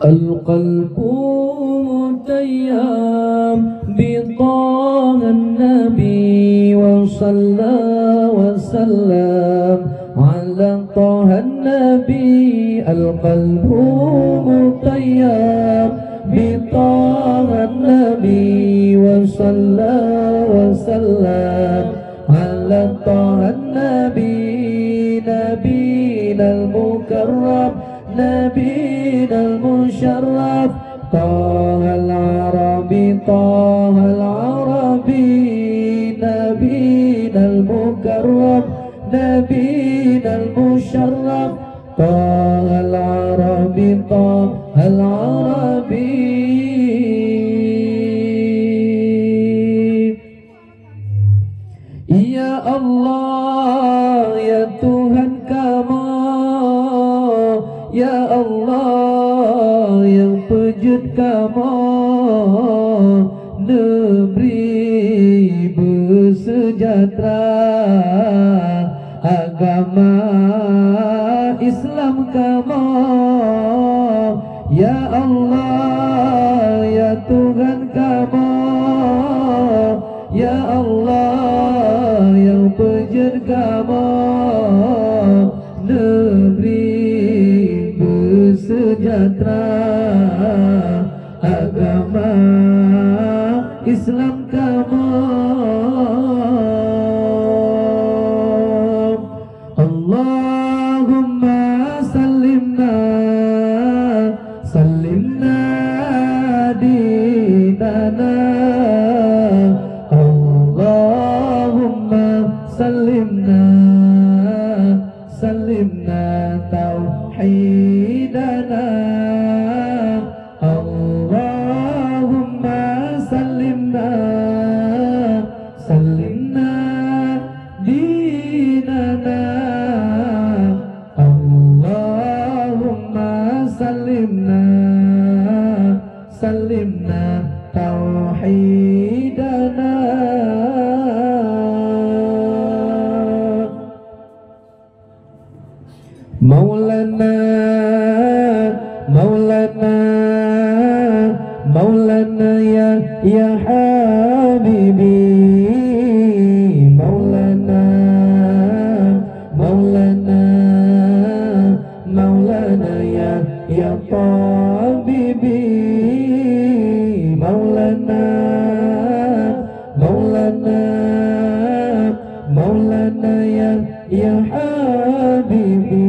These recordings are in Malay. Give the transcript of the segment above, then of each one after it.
القلب متيم بطه النبي وصلى وسلم على طه النبي. القلب متيم بطه النبي وصلى وسلم على طه النبي. نبينا المكرم نبينا المشرف طه العربي طه العربي. نبينا المكرم نبينا المشرف طه العربي طه العربي. Ya Allah ya Tuhan kami, ya Allah yang pejut kamu, negeri bersejahtera, agama Islam kamu. Ya Allah ya Tuhan kamu, ya Allah yang pejut kamu, negeri bersejahtera, agama Islam kamu. Allahumma sallimna sallimna dinana. Allahumma sallimna sallimna tauhidana. Allahumma sallimna sallimna dinana. Allahumma sallimna sallimna tauhidana. Maulana Maulana Maulana ya Habibi. Maulana Maulana Maulana ya Tabibi. Maulana Maulana Maulana ya Habibi.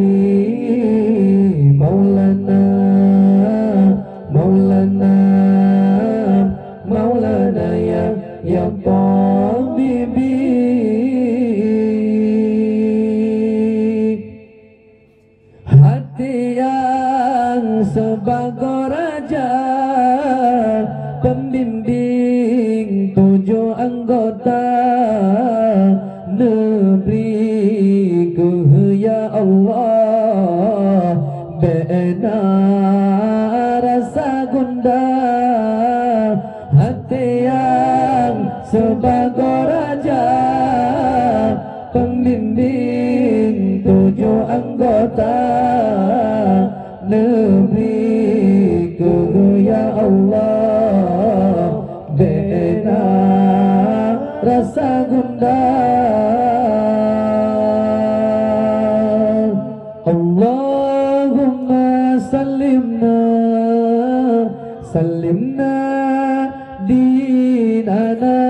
Maulana Maulana Maulana ya Tabibi. Hati yang sebagai raja, pembimbing 7 anggota negeriku, ya Allah, bina rasa gundah. Hati yang sebagai raja, pembimbing 7 anggota negeriku, ya Allah, bina rasa gundah. Allahumma sallimna sallimna dinana.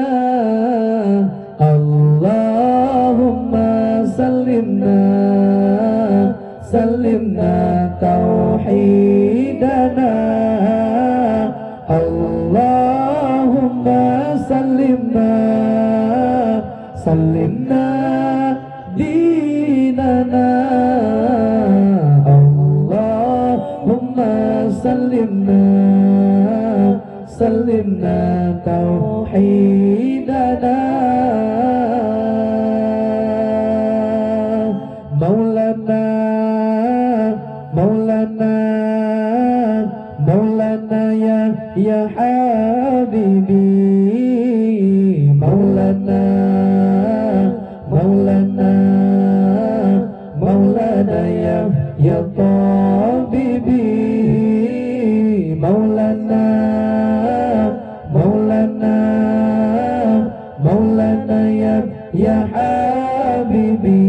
Allahumma sallimna sallimna tauhidana. Allahumma sallimna sallimna dinana. Allahumma sallimna sallimna tauhidana. Maulana Maulana Maulana ya Habibi. Maulana Maulana Maulana ya tabibi Maulana Maulana Maulana ya habibi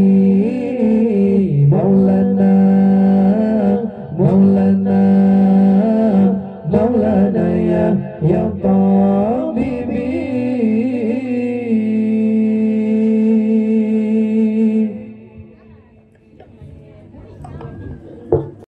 Maulana